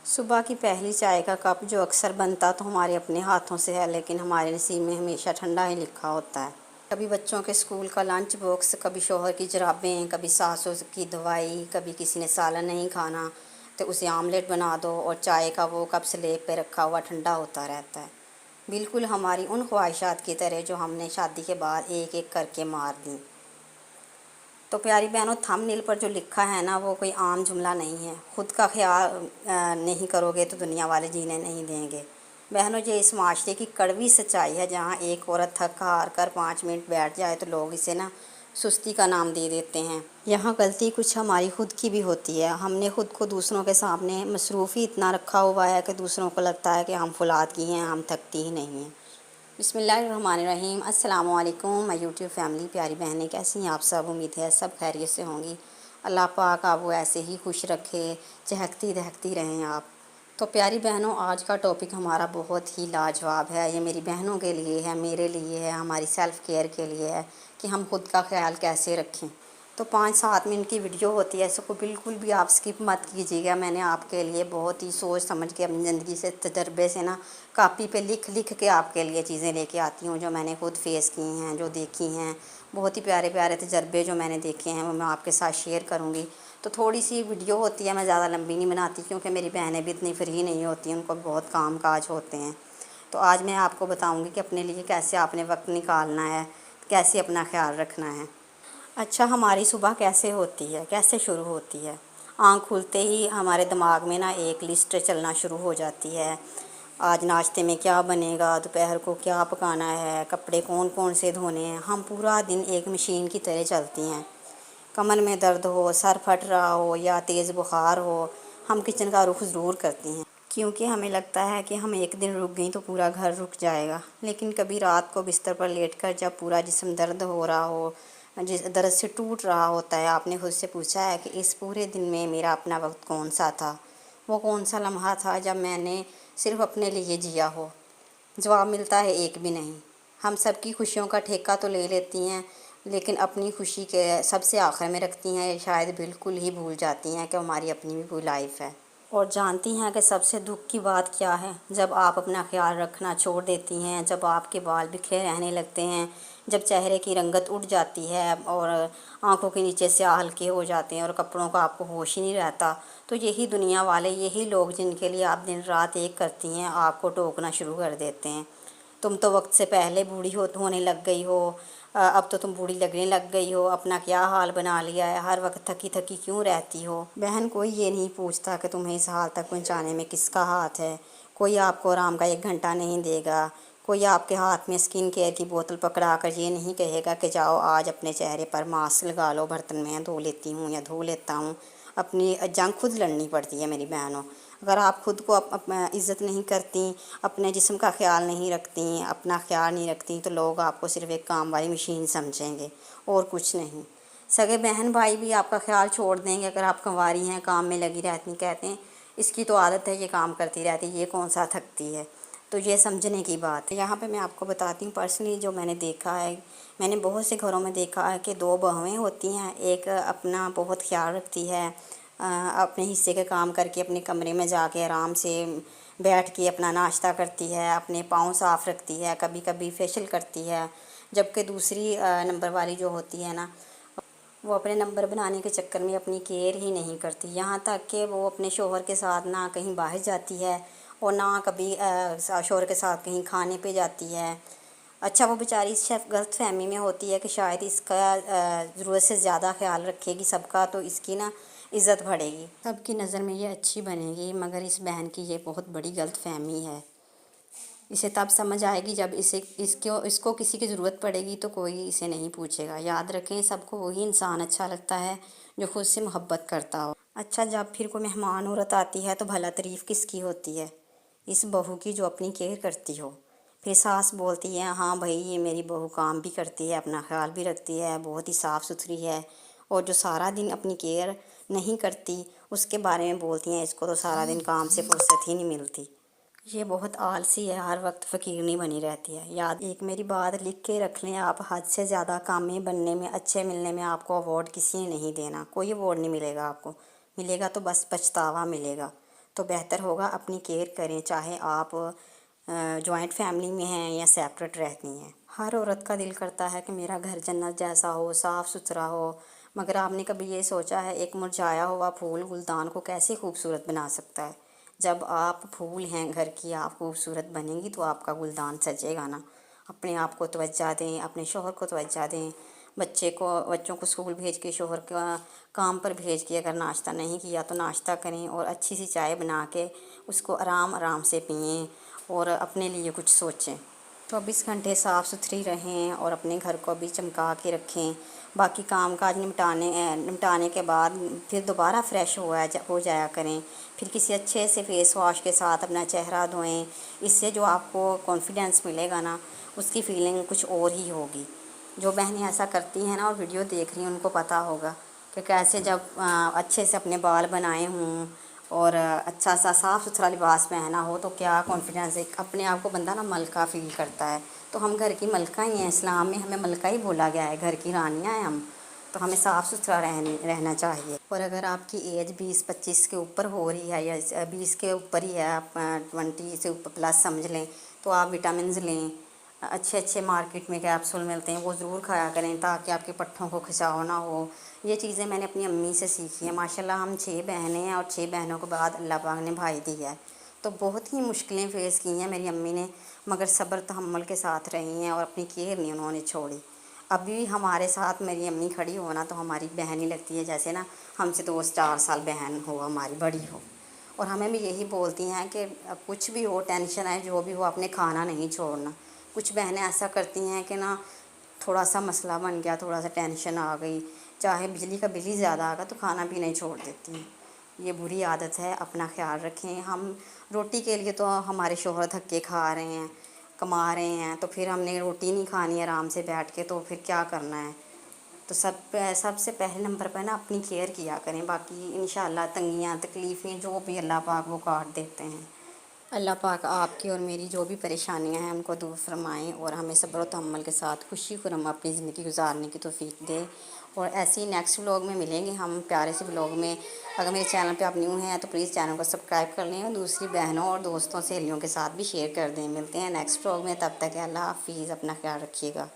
صبح کی پہلی چائے کا کپ جو اکثر بنتا تو ہمارے اپنے ہاتھوں سے ہے، لیکن ہمارے نصیب میں ہمیشہ ٹھنڈا ہی لکھا ہوتا ہے۔ کبھی بچوں کے اسکول کا لنچ باکس، کبھی شوہر کی جرابیں، کبھی ساسوں کی دوائی، کبھی کسی نے سالن نہیں کھانا تو اسے آملیٹ بنا دو، اور چائے کا وہ کپ سلیب پہ رکھا ہوا ٹھنڈا ہوتا رہتا ہے، بالکل ہماری ان خواہشات کی طرح جو ہم نے شادی کے بعد ایک ایک کر کے مار دیں۔ تو پیاری بہنوں، تھم نیل پر جو لکھا ہے نا، وہ کوئی عام جملہ نہیں ہے۔ خود کا خیال نہیں کرو گے تو دنیا والے جینے نہیں دیں گے۔ بہنوں، یہ اس معاشرے کی کڑوی سچائی ہے، جہاں ایک عورت تھک ہار کر 5 منٹ بیٹھ جائے تو لوگ اسے نا سستی کا نام دے دیتے ہیں۔ یہاں غلطی کچھ ہماری خود کی بھی ہوتی ہے۔ ہم نے خود کو دوسروں کے سامنے مصروف ہی اتنا رکھا ہوا ہے کہ دوسروں کو لگتا ہے کہ ہم فولاد کی ہیں، ہم تھکتی ہی نہیں ہیں۔ بسم اللہ الرحمن الرحیم۔ السلام علیکم میں یوٹیوب فیملی، پیاری بہنیں، کیسی ہیں آپ سب؟ امید ہے سب خیریت سے ہوں گی۔ اللہ پاک آپ وہ ایسے ہی خوش رکھے، چہکتی دہکتی رہیں آپ۔ تو پیاری بہنوں، آج کا ٹاپک ہمارا بہت ہی لاجواب ہے۔ یہ میری بہنوں کے لیے ہے، میرے لیے ہے، ہماری سیلف کیئر کے لیے ہے کہ ہم خود کا خیال کیسے رکھیں۔ تو 5-7 منٹ کی ویڈیو ہوتی ہے، اس کو بالکل بھی آپ سکپ مت کیجیے گا۔ میں نے آپ کے لیے بہت ہی سوچ سمجھ کے اپنی زندگی سے، تجربے سے نا کاپی پہ لکھ کے آپ کے لیے چیزیں لے کے آتی ہوں، جو میں نے خود فیس کی ہیں، جو دیکھی ہیں۔ بہت ہی پیارے پیارے تجربے جو میں نے دیکھے ہیں وہ میں آپ کے ساتھ شیئر کروں گی۔ تو تھوڑی سی ویڈیو ہوتی ہے، میں زیادہ لمبی نہیں بناتی، کیونکہ میری بہنیں بھی اتنی فری نہیں ہوتی، ان کو بہت کام کاج ہوتے ہیں۔ تو آج میں آپ کو بتاؤں گی کہ اپنے لیے کیسے آپ نے وقت نکالنا ہے، کیسے اپنا خیال رکھنا ہے۔ اچھا، ہماری صبح کیسے ہوتی ہے، کیسے شروع ہوتی ہے؟ آنکھ کھلتے ہی ہمارے دماغ میں نا ایک لسٹ چلنا شروع ہو جاتی ہے۔ آج ناشتے میں کیا بنے گا، دوپہر کو کیا پکانا ہے، کپڑے کون کون سے دھونے ہیں۔ ہم پورا دن ایک مشین کی طرح چلتی ہیں۔ کمر میں درد ہو، سر پھٹ رہا ہو یا تیز بخار ہو، ہم کچن کا رخ ضرور کرتی ہیں، کیونکہ ہمیں لگتا ہے کہ ہم ایک دن رک گئیں تو پورا گھر رک جائے گا۔ لیکن کبھی رات کو بستر پر لیٹ کر جب پورا جسم درد ہو رہا ہو، درد سے ٹوٹ رہا ہوتا ہے، آپ نے خود سے پوچھا ہے کہ اس پورے دن میں میرا اپنا وقت کون سا تھا؟ وہ کون سا لمحہ تھا جب میں نے صرف اپنے لیے جیا ہو؟ جواب ملتا ہے ایک بھی نہیں۔ ہم سب کی خوشیوں کا ٹھیکہ تو لے لیتی ہیں، لیکن اپنی خوشی کے سب سے آخر میں رکھتی ہیں، شاید بالکل ہی بھول جاتی ہیں کہ ہماری اپنی بھی کوئی لائف ہے۔ اور جانتی ہیں کہ سب سے دکھ کی بات کیا ہے؟ جب آپ اپنا خیال رکھنا چھوڑ دیتی ہیں، جب آپ کے بال بکھرے رہنے لگتے ہیں، جب چہرے کی رنگت اٹھ جاتی ہے اور آنکھوں کے نیچے سیاہ ہلکے ہو جاتے ہیں اور کپڑوں کا آپ کو ہوش ہی نہیں رہتا، تو یہی دنیا والے، یہی لوگ جن کے لیے آپ دن رات ایک کرتی ہیں، آپ کو ٹوکنا شروع کر دیتے ہیں۔ تم تو وقت سے پہلے بوڑھی ہونے لگ گئی ہو، اب تو تم بوڑھی لگنے لگ گئی ہو، اپنا کیا حال بنا لیا ہے، ہر وقت تھکی تھکی کیوں رہتی ہو؟ بہن، کوئی یہ نہیں پوچھتا کہ تمہیں اس حال تک پہنچانے میں کس کا ہاتھ ہے۔ کوئی آپ کو آرام کا 1 گھنٹہ نہیں دے گا۔ کوئی آپ کے ہاتھ میں اسکن کیئر کی بوتل پکڑا کر یہ نہیں کہے گا کہ جاؤ آج اپنے چہرے پر ماسک لگا لو، برتن میں دھو لیتی ہوں یا دھو لیتا ہوں۔ اپنی جنگ خود لڑنی پڑتی ہے میری بہنوں۔ اگر آپ خود کو عزت نہیں کرتی، اپنے جسم کا خیال نہیں رکھتی، اپنا خیال نہیں رکھتی، تو لوگ آپ کو صرف ایک کام والی مشین سمجھیں گے اور کچھ نہیں۔ سگے بہن بھائی بھی آپ کا خیال چھوڑ دیں گے اگر آپ کنواری ہیں، کام میں لگی رہتی، کہتے ہیں اس کی تو عادت ہے، یہ کام کرتی رہتی، یہ کون سا تھکتی ہے۔ تو یہ سمجھنے کی بات ہے۔ یہاں پہ میں آپ کو بتاتی ہوں پرسنلی جو میں نے دیکھا ہے، میں نے بہت سے گھروں میں دیکھا ہے کہ 2 بہویں ہوتی ہیں، ایک اپنا بہت خیال رکھتی ہے، اپنے حصے کے کام کر کے اپنے کمرے میں جا کے آرام سے بیٹھ کے اپنا ناشتہ کرتی ہے، اپنے پاؤں صاف رکھتی ہے، کبھی کبھی فیشل کرتی ہے، جبکہ دوسری نمبر والی جو ہوتی ہے نا، وہ اپنے نمبر بنانے کے چکر میں اپنی کیئر ہی نہیں کرتی، یہاں تک کہ وہ اپنے شوہر کے ساتھ نہ کہیں باہر جاتی ہے اور نہ کبھی شوہر کے ساتھ کہیں کھانے پہ جاتی ہے۔ اچھا، وہ بیچاری غلط فہمی میں ہوتی ہے کہ شاید اس کا ضرورت سے زیادہ خیال رکھے گی سب کا تو اس کی نا عزت بڑھے گی، سب کی نظر میں یہ اچھی بنے گی، مگر اس بہن کی یہ بہت بڑی غلط فہمی ہے۔ اسے تب سمجھ آئے گی جب اس کو کسی کی ضرورت پڑے گی تو کوئی اسے نہیں پوچھے گا۔ یاد رکھیں، سب کو وہی انسان اچھا لگتا ہے جو خود سے محبت کرتا ہو۔ اچھا، جب پھر کوئی مہمان عورت آتی ہے تو بھلا تعریف کس کی ہوتی ہے؟ اس بہو کی جو اپنی کیئر کرتی ہو۔ پھر ساس بولتی ہے ہاں بھائی یہ میری بہو کام بھی کرتی ہے، اپنا خیال بھی رکھتی ہے، بہت ہی صاف ستھری ہے، اور جو سارا دن اپنی کیئر نہیں کرتی اس کے بارے میں بولتی ہیں اس کو تو سارا دن کام سے فرصت ہی نہیں ملتی، یہ بہت آلسی ہے، ہر وقت فقیرنی بنی رہتی ہے۔ یاد ایک میری بات لکھ کے رکھ لیں، آپ حد سے زیادہ کامی بننے میں، اچھے ملنے میں آپ کو ایوارڈ کسی نے نہیں دینا، کوئی ایوارڈ نہیں ملے گا آپ کو، ملے گا تو بس پچھتاوا ملے گا۔ تو بہتر ہوگا اپنی کیئر کریں، چاہے آپ جوائنٹ فیملی میں ہیں یا سیپریٹ رہتی ہیں۔ ہر عورت کا دل کرتا ہے کہ میرا گھر جنت جیسا ہو، صاف ستھرا ہو، مگر آپ نے کبھی یہ سوچا ہے ایک مرجھایا ہوا پھول گلدان کو کیسے خوبصورت بنا سکتا ہے؟ جب آپ پھول ہیں گھر کی، آپ خوبصورت بنیں گی تو آپ کا گلدان سجے گا نا۔ اپنے آپ کو توجہ دیں، اپنے شوہر کو توجہ دیں، بچوں کو اسکول بھیج کے، شوہر کا کام پر بھیج کے اگر ناشتہ نہیں کیا تو ناشتہ کریں، اور اچھی سی چائے بنا کے اس کو آرام آرام سے پئیں اور اپنے لیے کچھ سوچیں۔ 24 گھنٹے صاف ستھری رہیں اور اپنے گھر کو بھی چمکا کے رکھیں۔ باقی کام کاج نمٹانے کے بعد پھر دوبارہ فریش ہو جایا کریں، پھر کسی اچھے سے فیس واش کے ساتھ اپنا چہرہ دھوئیں۔ اس سے جو آپ کو کانفیڈنس ملے گا نا، اس کی فیلنگ کچھ اور ہی ہوگی۔ جو بہنیں ایسا کرتی ہیں نا اور ویڈیو دیکھ رہی ہیں، ان کو پتہ ہوگا کہ کیسے جب اچھے سے اپنے بال بنائے ہوں اور اچھا سا صاف ستھرا لباس پہنا ہو تو کیا کانفیڈنس، ایک اپنے آپ کو بندہ نا ملکہ فیل کرتا ہے۔ تو ہم گھر کی ملکہ ہی ہیں، اسلام میں ہمیں ملکہ ہی بولا گیا ہے، گھر کی رانیاں ہیں ہم، تو ہمیں صاف ستھرا رہنا چاہیے۔ اور اگر آپ کی ایج 20-25 کے اوپر ہو رہی ہے یا 20 کے اوپر ہی ہے، آپ 20 سے اوپر پلس سمجھ لیں، تو آپ وٹامنز لیں، اچھے مارکیٹ میں کیپسول ملتے ہیں وہ ضرور کھایا کریں تاکہ آپ کے پٹھوں کو کھچاؤ نہ ہو۔ یہ چیزیں میں نے اپنی امی سے سیکھی ہیں۔ ماشاءاللہ ہم 6 بہنیں ہیں اور 6 بہنوں کے بعد اللہ پاک نے بھائی دیا ہے، تو بہت ہی مشکلیں فیس کی ہیں میری امی نے، مگر صبر تحمل کے ساتھ رہی ہیں اور اپنی کیئر نہیں انہوں نے چھوڑی۔ ابھی بھی ہمارے ساتھ میری امی کھڑی ہونا تو ہماری بہن ہی لگتی ہے، جیسے نا ہم سے 2-4 سال بہن ہو، ہماری بڑی ہو، اور ہمیں بھی یہی بولتی ہیں کہ اب کچھ بھی ہو، ٹینشن ہے جو بھی ہو، اپنے کھانا نہیں چھوڑنا۔ کچھ بہنیں ایسا کرتی ہیں کہ نا تھوڑا سا مسئلہ بن گیا، تھوڑا سا ٹینشن آ گئی، چاہے بجلی کا بل ہی زیادہ آ گیا تو کھانا بھی نہیں چھوڑ دیتی ہیں۔ یہ بری عادت ہے، اپنا خیال رکھیں۔ ہم روٹی کے لیے تو ہمارے شوہر دھکے کھا رہے ہیں، کما رہے ہیں، تو پھر ہم نے روٹی نہیں کھانی آرام سے بیٹھ کے تو پھر کیا کرنا ہے؟ تو سب سے پہلے نمبر پہ نا اپنی کیئر کیا کریں، باقی انشاءاللہ تنگیاں تکلیفیں جو بھی اللہ پاک وہ کاٹ دیتے ہیں۔ اللہ پاک آپ کی اور میری جو بھی پریشانیاں ہیں ان کو دور فرمائیں اور ہمیں صبر و تحمل کے ساتھ خوشی خرم اپنی زندگی گزارنے کی توفیق دے۔ اور ایسے ہی نیکسٹ ولاگ میں ملیں گے ہم پیارے سے ولاگ میں۔ اگر میرے چینل پہ آپ نیو ہیں تو پلیز چینل کو سبسکرائب کر لیں اور دوسری بہنوں اور دوستوں سہیلیوں کے ساتھ بھی شیئر کر دیں۔ ملتے ہیں نیکسٹ ولاگ میں، تب تک اللہ حافظ، اپنا خیال رکھیے گا۔